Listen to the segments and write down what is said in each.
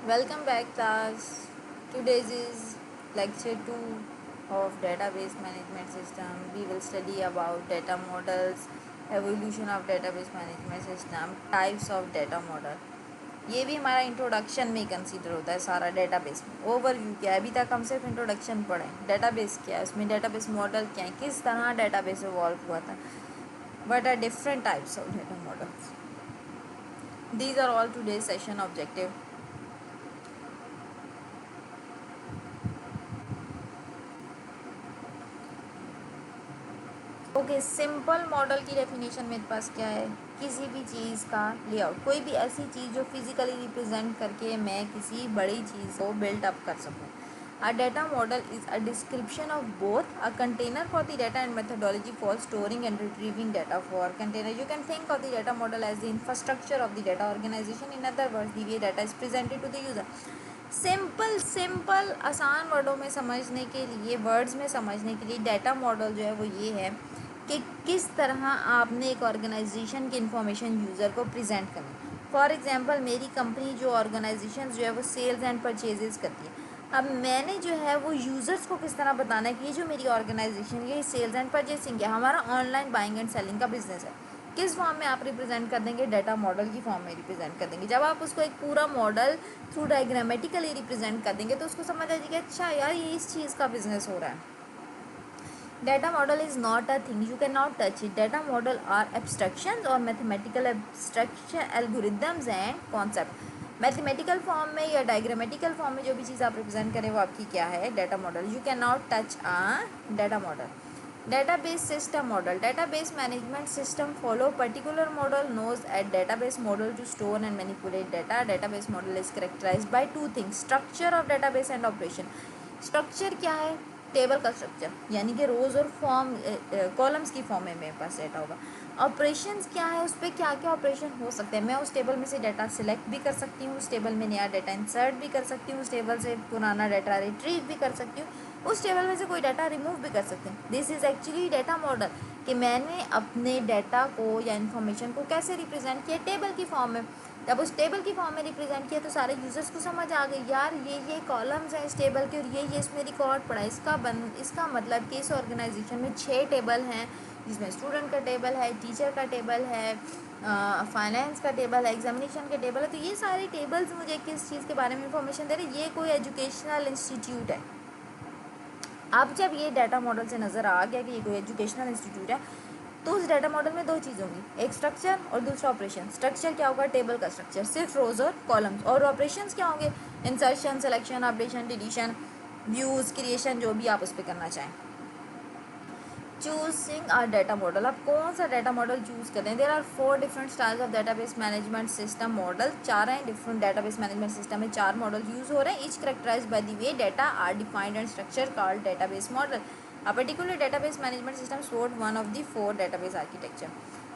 Welcome back, class. Today's is lecture 2 of database management system. We will study about data models, evolution of database management system, types of data model. ये भी हमारा introduction में consider होता है सारा database में। Overview क्या है, अभी तक हम सिर्फ इंट्रोडक्शन पढ़े। डेटाबेस क्या है, उसमें डेटाबेस मॉडल क्या है, किस तरह डेटाबेस इवॉल्व हुआ था, what are different types of data models. These are all today session objective. Okay, simple model की डेफिनेशन मेरे पास क्या है, किसी भी चीज़ का लेआउट, कोई भी ऐसी चीज़ जो फिजिकली रिप्रेजेंट करके मैं किसी बड़ी चीज़ को बिल्ड अप कर सकूँ। A data model is a description of both a container for the data and methodology for storing and retrieving data for container. You can think of the data model as the infrastructure of the data organization. In other words, the way data is presented to the user. Simple आसान वर्डों में समझने के लिए, words में समझने के लिए डेटा मॉडल जो है वो ये है कि किस तरह आपने एक ऑर्गेनाइजेशन की इन्फॉर्मेशन यूज़र को प्रेजेंट करनी। फॉर एग्जांपल, मेरी कंपनी जो ऑर्गेनाइजेशन जो है वो सेल्स एंड परचेजेस करती है। अब मैंने जो है वो यूज़र्स को किस तरह बताना है कि ये जो मेरी ऑर्गेनाइजेशन है ये सेल्स एंड परचेसिंग है, हमारा ऑनलाइन बाइंग एंड सेलिंग का बिजनेस है। किस फॉर्म में आप रिप्रेजेंट कर देंगे, डेटा मॉडल की फॉर्म में रिप्रेजेंट कर देंगे। जब आप उसको एक पूरा मॉडल थ्रू डायग्रामेटिकली रिप्रेजेंट कर देंगे तो उसको समझ आ जाएगी, अच्छा यार ये इस चीज़ का बिजनेस हो रहा है। Data model is not a thing, you cannot touch it. Data model are abstractions or mathematical abstraction algorithms and concept. Mathematical form में या डायग्रामेटिकल फॉर्म में जो भी चीज़ आप रिप्रेजेंट करें वो आपकी क्या है, data model. You can not touch a data model. Database system model. Database management system follow particular model knows as database model to store and manipulate data. Database model is characterized by two things: structure of database and operation. Structure क्या है, table का structure, यानी कि रोज और form columns की form में मेरे पास data होगा। ऑपरेशंस क्या है, उस पर क्या क्या ऑपरेशन हो सकते हैं। मैं उस टेबल में से डाटा सिलेक्ट भी कर सकती हूँ, उस टेबल में नया डाटा इंसर्ट भी कर सकती हूँ, उस टेबल से पुराना डाटा रिट्रीव भी कर सकती हूँ, उस टेबल में से कोई डाटा रिमूव भी कर सकते हैं। This is actually data model, कि मैंने अपने डाटा को या इन्फॉर्मेशन को कैसे रिप्रेजेंट किया, टेबल की फॉर्म में। जब उस टेबल की फॉर्म में रिप्रेजेंट किया तो सारे यूजर्स को समझ आ गई, यार ये कॉलम्स हैं इस टेबल के और ये इसमें रिकॉर्ड पड़ा है। इसका मतलब कि इस ऑर्गेनाइजेशन में 6 टेबल हैं, जिसमें स्टूडेंट का टेबल है, टीचर का टेबल है, फाइनेंस का टेबल है, एग्जामिनेशन का टेबल है। तो ये सारे टेबल्स मुझे किस चीज़ के बारे में इंफॉर्मेशन दे रहे हैं, ये कोई एजुकेशनल इंस्टीट्यूट है। अब जब ये डाटा मॉडल से नज़र आ गया कि ये कोई एजुकेशनल इंस्टीट्यूट है, तो उस डाटा मॉडल में दो चीज़ होंगी, एक स्ट्रक्चर और दूसरा ऑपरेशन। स्ट्रक्चर क्या होगा, टेबल का स्ट्रक्चर, सिर्फ रोज और कॉलम्स। और ऑपरेशंस क्या होंगे, insertion, selection, updation, deletion, views, creation, जो भी आप उस पर करना चाहें। चूजिंग आर डाटा मॉडल, आप कौन सा डाटा मॉडल चूज करें। There are 4 different styles of database management system model. 4 हैं डिफरेंट डाटाबेस मैनेजमेंट सिस्टम में, 4 मॉडल यूज हो रहे हैं। Each characterize by the way data are defined and structure called database model. A particular database management system support one of the 4 database architecture.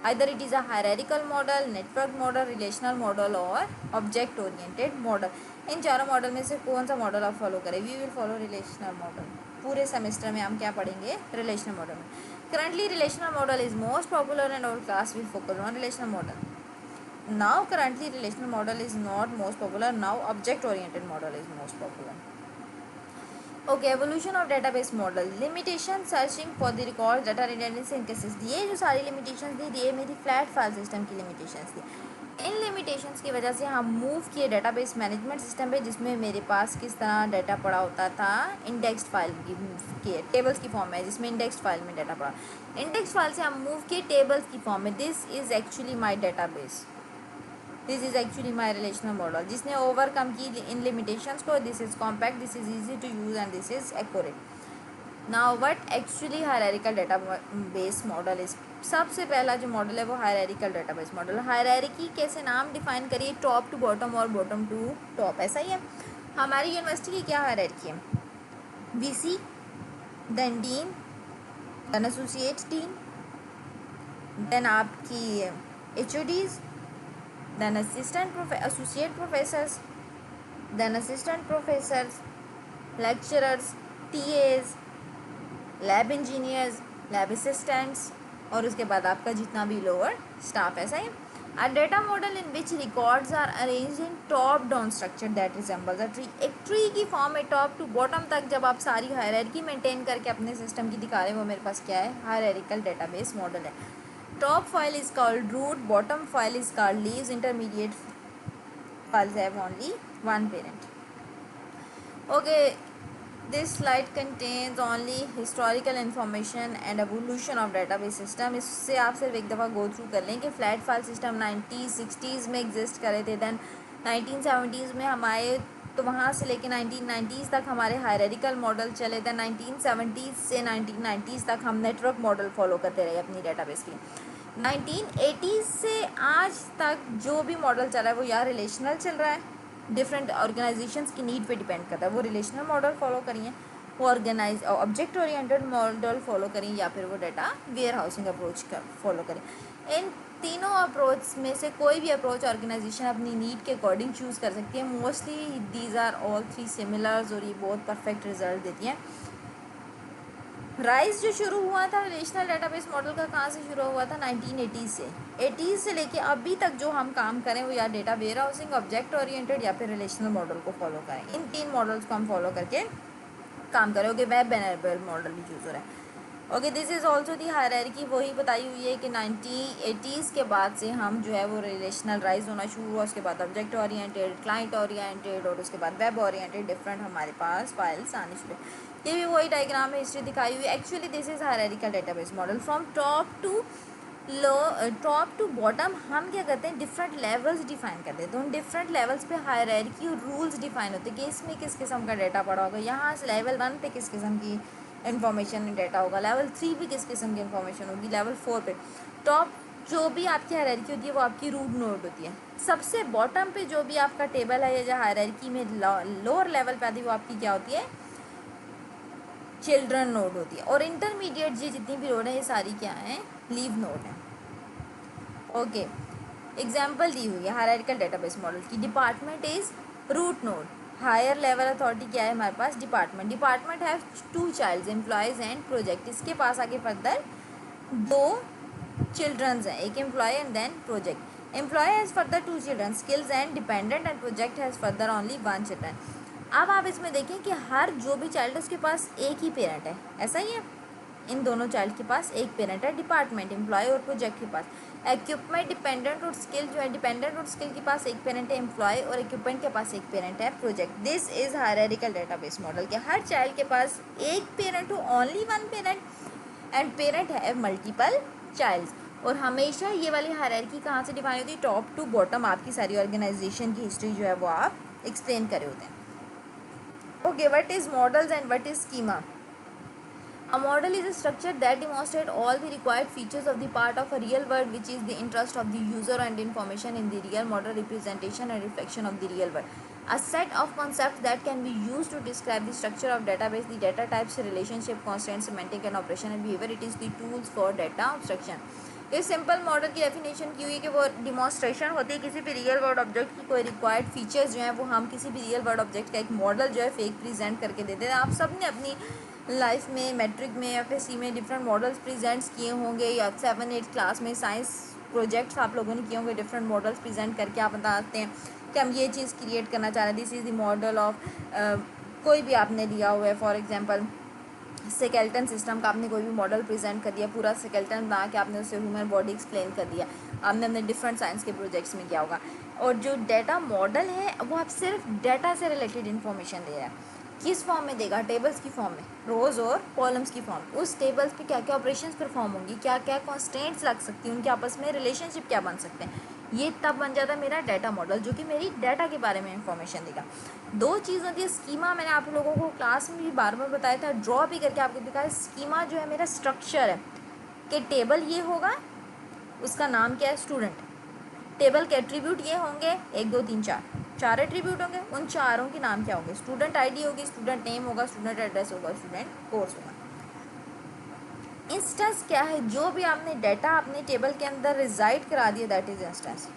Either it is a hierarchical model, network model, relational model or object oriented model. इन चारों model में से कौन सा model आप follow करें। We will follow relational model. पूरे semester में हम क्या पढ़ेंगे, रिलेशनल मॉडल में। Currently relational model is most popular and our class will focus on relational model. Now currently relational model is not most popular, now object oriented model is most popular. Okay, evolution of database model. Limitation, searching for the record, data redundancy and capacity. ये जो सारी limitations थी ये मेरी flat file system की limitations थी। इन limitations की वजह से हम मूव किए डेटाबेस मैनेजमेंट सिस्टम पे, जिसमें मेरे पास किस तरह डाटा पड़ा होता था, इंडेक्स्ड फाइल की टेबल्स की फॉर्म में, जिसमें इंडेक्स्ड फाइल में डाटा पड़ा। इंडेक्स्ड फाइल से हम मूव किए टेबल्स की फॉर्म में। This is actually my database, this is actually my relational model, जिसने ओवरकम की इन लिमिटेशंस को। This is compact, this is easy to use and this is accurate. Now what actually hierarchical database model is. सबसे पहला जो model है वो hierarchical database model. Hierarchy कैसे, नाम डिफाइन करिए, टॉप टू बॉटम और बॉटम टू टॉप, ऐसा ही है। हमारी यूनिवर्सिटी की क्या हायरार्की है, VC, then dean, then associate dean, then आपकी HODs, then associate professors, then assistant professors, lecturers, TAs, lab engineers, lab assistants, और उसके बाद आपका जितना भी लोअर स्टाफ, ऐसा ही। A data model in which records are arranged in top down structure that resembles a tree. एक tree की फॉर्म में टॉप टू बॉटम तक जब आप सारी हायरार्की मेंटेन करके अपने सिस्टम की दिखा रहे हो, वो मेरे पास क्या है, हायरार्किकल डेटाबेस मॉडल है. Top file is called root, bottom file is called leaves, intermediate files have only one parent. Okay, this slide contains only historical information and evolution of database system. इससे आप सिर्फ एक दफ़ा go through कर लें कि flat file system 1960s में exist करे थे, दैन 1970s में हम आए, तो वहाँ से लेके 1990s तक हमारे हायरार्किकल मॉडल चले थे. 1970s से 1990s तक हम नेटवर्क मॉडल फॉलो करते रहे अपनी डेटाबेस के लिए. 1980s से आज तक जो भी मॉडल चल रहा है वो या रिलेशनल चल रहा है, डिफरेंट ऑर्गेनाइजेशंस की नीड पे डिपेंड करता है. वो रिलेशनल मॉडल फॉलो करिए, वो organize object oriented model follow करें, या फिर वो डाटा वेयर हाउसिंग अप्रोच का फॉलो करें. इन तीनों अप्रोच में से कोई भी अप्रोच ऑर्गेनाइजेशन अपनी नीड के अकॉर्डिंग चूज़ कर सकती है. Mostly these are all three similars और ये बहुत परफेक्ट रिजल्ट देती हैं. राइज जो शुरू हुआ था रिलेशनल डेटाबेस मॉडल का, कहाँ से शुरू हुआ था, 1980 से. 80 से लेके अभी तक जो हम काम करें वो या data warehousing, object oriented या फिर रिलेशनल मॉडल को फॉलो करें. इन तीन मॉडल्स को हम फॉलो करके काम करें. ओके, वेब एनेबल्ड मॉडल भी यूज़ हो रहा है. Okay, this is also the hierarchy. वही बताई हुई है कि 1980s के बाद से हम जो है वो रिलेशनल राइज होना शुरू हुआ, उसके बाद ऑब्जेक्ट ओरिएंटेड, क्लाइंट ओरिएंटेड और उसके बाद वेब ओरिएंटेड, डिफरेंट हमारे पास फाइल्स आने शुरू. ये भी वही डायग्राम है, हिस्ट्री दिखाई हुई. Actually this is hierarchical database model. From top to bottom हम क्या करते हैं, डिफरेंट लेवल्स डिफाइन करते हैं. तो उन डिफरेंट लेवल्स पे हायरार्की और रूल्स डिफाइन होते हैं कि इसमें किस किस्म का डाटा पड़ा होगा. यहाँ से लेवल 1 पे किस किस्म की इन्फॉर्मेशन डाटा होगा, लेवल 3 पे किस किस्म की इन्फॉर्मेशन होगी, लेवल 4 पे. टॉप जो भी आपकी हायरार्की होती है वो आपकी रूट नोड होती है. सबसे बॉटम पे जो भी आपका टेबल है या जो हायरार्की में लोअर लेवल पे आती है वो आपकी क्या होती है, चिल्ड्रन नोड होती है. और इंटरमीडिएट जी जितनी भी नोड है ये सारी क्या है, लीव नोड है. ओके, एग्जाम्पल दी हुई है हायरार्किकल डेटाबेस मॉडल की. Department is root node. Higher level authority क्या है हमारे पास, department. Department have 2 childs, employees and project. इसके पास आगे फर्दर 2 चिल्ड्रंस हैं, एक employee and then project. Employee has further 2 children, skills and dependent, and project has further only 1 children. अब आप इसमें देखें कि हर जो भी चाइल्ड है उसके पास एक ही पेरेंट है, ऐसा ही है. इन दोनों चाइल्ड के पास एक पेरेंट है, डिपार्टमेंट, एम्प्लॉय और प्रोजेक्ट के पास. इक्विपमेंट, डिपेंडेंट और स्किल जो है, डिपेंडेंट और स्किल के पास एक पेरेंट है, एम्प्लॉय और इक्विपमेंट के पास एक पेरेंट है, project. This is hierarchical database model के हर चाइल्ड के पास एक पेरेंट हो, ओनली 1 पेरेंट, एंड पेरेंट है मल्टीपल चाइल्ड्स. और हमेशा ये वाली हायरार्की कहाँ से डिफाइन होती है, टॉप टू बॉटम. आपकी सारी ऑर्गेनाइजेशन की हिस्ट्री जो है वो आप एक्सप्लेन करे होते हैं. Okay, what is models and what is schema. A model is a structure that demonstrates all the required features of the part of a real world which is the interest of the user and information in the real model representation and reflection of the real world. A set of concepts that can be used to describe the structure of database, the data types, relationship, constraints, semantic and operation and behavior. It is the tools for data abstraction. इस simple model की definition की हुई है कि वो demonstration होती है किसी भी रियल वर्ल्ड ऑब्जेक्ट की. कोई रिक्वायर्ड फीचर्स जो हैं वो हम किसी भी रियल वर्ल्ड ऑब्जेक्ट का एक मॉडल जो है फेक प्रेजेंट करके देते हैं. आप सब ने अपनी लाइफ में मैट्रिक में या फिर सी में डिफरेंट मॉडल्स प्रेजेंट्स किए होंगे, या 7-8 क्लास में साइंस प्रोजेक्ट्स आप लोगों ने किए होंगे. डिफरेंट मॉडल्स प्रेजेंट करके आप बताते हैं कि हम ये चीज़ क्रिएट करना चाह रहे हैं. This is the model of कोई भी आपने लिया हुआ है, फॉर एग्जांपल स्केलेटन सिस्टम का आपने कोई भी मॉडल प्रेजेंट कर दिया, पूरा स्केलेटन बना के आपने उससे ह्यूमन बॉडी एक्सप्लेन कर दिया. आपने अपने डिफरेंट साइंस के प्रोजेक्ट्स में किया होगा. और जो डाटा मॉडल है वो आप सिर्फ डाटा से रिलेटेड इन्फॉर्मेशन दे रहा है. किस फॉर्म में देगा, टेबल्स की फॉर्म में, रोज़ और कॉलम्स की फॉर्म. उस टेबल्स पे क्या क्या ऑपरेशंस परफॉर्म होंगी, क्या क्या कॉन्स्टेंट्स लग सकती हैं, उनके आपस में रिलेशनशिप क्या बन सकते हैं, ये तब बन जाता है मेरा डाटा मॉडल जो कि मेरी डाटा के बारे में इंफॉर्मेशन देगा. 2 चीज़ होती है. स्कीमा मैंने आप लोगों को क्लास में भी बार बार बताया था, ड्रॉ भी करके आपको दिखाया. स्कीमा जो है मेरा स्ट्रक्चर है कि टेबल ये होगा, उसका नाम क्या है, स्टूडेंट. टेबल के एट्रीब्यूट ये होंगे 1 2 3 4 एट्रीब्यूट होंगे. उन चारों के नाम क्या होंगे, स्टूडेंट आईडी होगी, स्टूडेंट नेम होगा, स्टूडेंट एड्रेस होगा, स्टूडेंट कोर्स होगा. इंस्टेंस क्या है, जो भी आपने डाटा अपने टेबल के अंदर रिजाइड करा दिया दैट इज इंस्टेंस.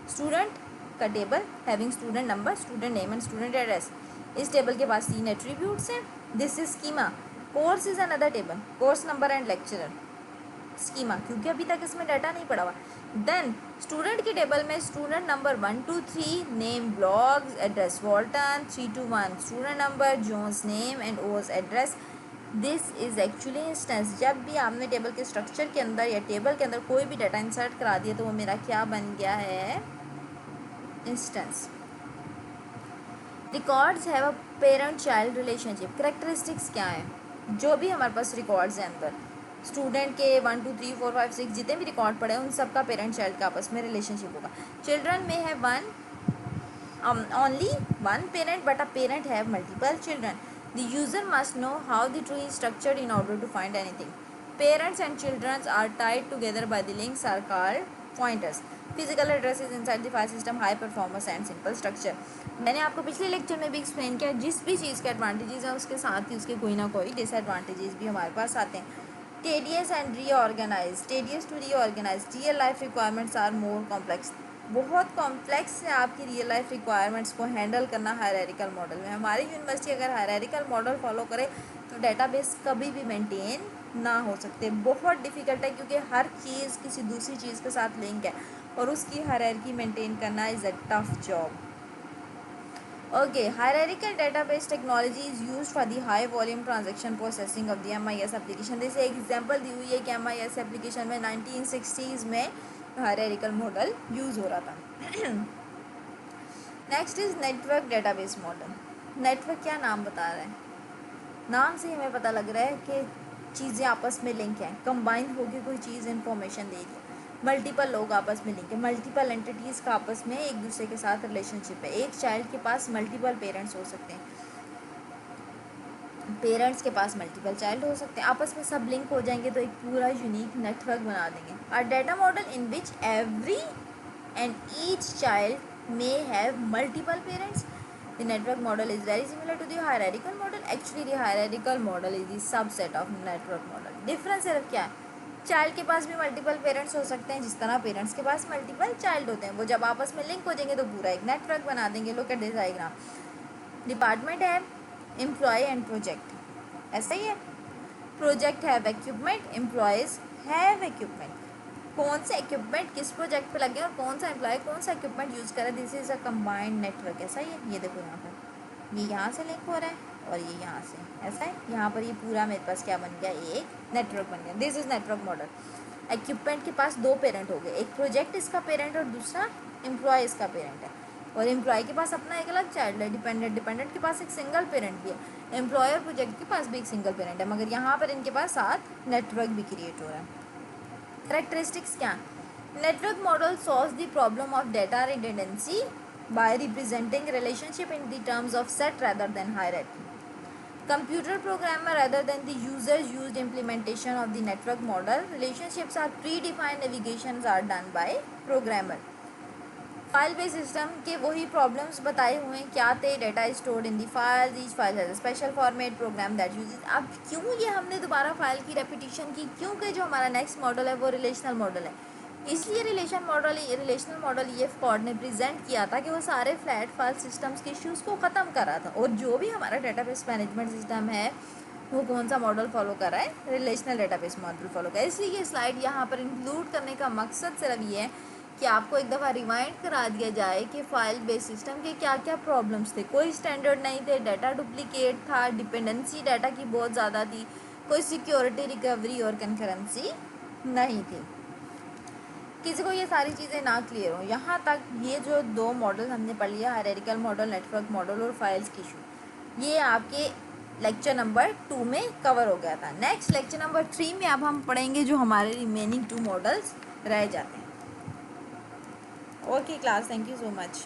स्टूडेंट का table having student number, student name and student address. इस टेबल के पास 3 एट्रीब्यूट्स हैं. This is schema. Course is another table, course number and lecturer. Schema, क्योंकि अभी तक इसमें डाटा नहीं पड़ा हुआ। देन स्टूडेंट की टेबल में student number 1 to 3, name, Bloggs, address Walton, 3 to 1 student number, Jones name and ओस address. This is actually instance. जब भी आपने टेबल के स्ट्रक्चर के अंदर या टेबल के अंदर कोई भी डाटा इंसर्ट करा दिया तो वो मेरा क्या बन गया है, instance. Records have a parent child relationship. Characteristics क्या है, जो भी हमारे पास रिकॉर्ड्स हैं अंदर स्टूडेंट के 1 2 3 4 5 6 जितने भी रिकॉर्ड पड़े हैं उन सब का पेरेंट चाइल्ड का आपस में रिलेशनशिप होगा। चिल्ड्रन में है only one parent, but a parent have multiple children. The user must know how the tree is structured in order to find anything. Parents and children are tied together by the links are called pointers. Physical address is inside the file system, high performance and simple structure. मैंने आपको पिछले lecture में भी explain किया, जिस भी चीज़ के advantages हैं उसके साथ ही उसके कोई ना कोई डिसएडवांटेजेस भी हमारे पास आते हैं। Tedious and reorganize. Tedious to reorganize. Real life requirements are more complex. बहुत कॉम्प्लेक्स है आपकी रियल लाइफ रिक्वायरमेंट्स को हैंडल करना हायरार्किकल मॉडल में। हमारी यूनिवर्सिटी अगर हायरार्किकल मॉडल फॉलो करे तो डेटाबेस कभी भी मेंटेन ना हो सकते। बहुत डिफ़िकल्ट है क्योंकि हर चीज़ किसी दूसरी चीज़ के साथ लिंक है और उसकी हायरार्की मेंटेन करना is a tough job. Okay, hierarchical database technology is used for the high volume transaction processing of the MIS application. जैसे एग्जांपल दी हुई है कि MIS एप्लीकेशन में 1960s में हायरार्किकल मॉडल यूज़ हो रहा था। Next is network database model. Network क्या नाम बता रहा है, नाम से हमें पता लग रहा है कि चीज़ें आपस में लिंक हैं, कंबाइन होकर कोई चीज़ इंफॉर्मेशन दे रही है। मल्टीपल लोग आपस में लिंक है, मल्टीपल एंटिटीज़ का आपस में एक दूसरे के साथ रिलेशनशिप है। एक चाइल्ड के पास मल्टीपल पेरेंट्स हो सकते हैं, पेरेंट्स के पास मल्टीपल चाइल्ड हो सकते हैं, आपस में सब लिंक हो जाएंगे तो एक पूरा यूनिक नेटवर्क बना देंगे। अ data model in which every and each child may have multiple parents. The network model is very similar to the hierarchical model. Actually, the hierarchical model is the subset of network model. Difference सिर्फ क्या है, child के पास भी multiple parents हो सकते हैं जिस तरह पेरेंट्स के पास मल्टीपल चाइल्ड होते हैं। वो जब आपस में लिंक हो जाएंगे तो पूरा एक नेटवर्क बना देंगे। Look at this diagram. Department है एम्प्लॉय एंड प्रोजेक्ट, ऐसा ही है। Project have equipment, employees have equipment. कौन से इक्विपमेंट किस प्रोजेक्ट पे लगे और कौन सा एम्प्लॉय कौन सा इक्विपमेंट यूज़ करे, this is a combined network. ऐसा ही है, ये देखो यहाँ पर ये यहाँ से लिंक हो रहा है और ये यहाँ से, ऐसा है। यहाँ पर ये पूरा मेरे पास क्या बन गया, एक नेटवर्क बन गया। This is network model. Equipment के पास दो पेरेंट हो गए, एक प्रोजेक्ट इसका पेरेंट और दूसरा एम्प्लॉय इसका पेरेंट है। और एम्प्लॉय के पास अपना एक अलग चाइल्ड है डिपेंडेंट के पास एक सिंगल पेरेंट भी है। एम्प्लॉयर प्रोजेक्ट के पास भी एक सिंगल पेरेंट है, मगर यहाँ पर इनके पास साथ नेटवर्क भी क्रिएट हो रहा है। करेक्टरिस्टिक्स क्या, network model solves the problem of data redundancy by representing relationship in the terms of set rather than hierarchy. Computer programmer rather than the users used implementation of the network model. Relationships are predefined, navigations are done by programmer. File based system के वही problems बताए हुए हैं, क्या थे, data stored in the file, each file has a special format, program that uses. अब क्यों ये हमने दोबारा फाइल की रेपिटेशन की, क्योंकि जो हमारा नेक्स्ट मॉडल है वो रिलेशनल मॉडल है। इसलिए रिलेशनल मॉडल ये फॉर्ड ने प्रेजेंट किया था कि वो सारे फ्लैट फाइल सिस्टम्स के इश्यूज़ को ख़त्म कर रहा था। और जो भी हमारा डेटाबेस मैनेजमेंट सिस्टम है वो कौन सा मॉडल फॉलो कर रहा है, रिलेशनल डेटाबेस मॉडल फॉलो कर रहा है। इसलिए ये स्लाइड यहाँ पर इंक्लूड करने का मकसद सिर्फ ये है कि आपको एक दफ़ा रिमाइंड करा दिया जाए कि फ़ाइल बेस्ड सिस्टम के क्या क्या प्रॉब्लम्स थे। कोई स्टैंडर्ड नहीं थे, डाटा डुप्लिकेट था, डिपेंडेंसी डाटा की बहुत ज़्यादा थी, कोई सिक्योरिटी रिकवरी और कंकरेंसी नहीं थी। किसी को ये सारी चीज़ें ना क्लियर हो, यहाँ तक ये जो दो मॉडल हमने पढ़ लिया, हायरार्किकल मॉडल, नेटवर्क मॉडल और फाइल्स की इशू, ये आपके लेक्चर नंबर 2 में कवर हो गया था। नेक्स्ट लेक्चर नंबर 3 में अब हम पढ़ेंगे जो हमारे रिमेनिंग 2 मॉडल्स रह जाते हैं। Okay class, thank you so much.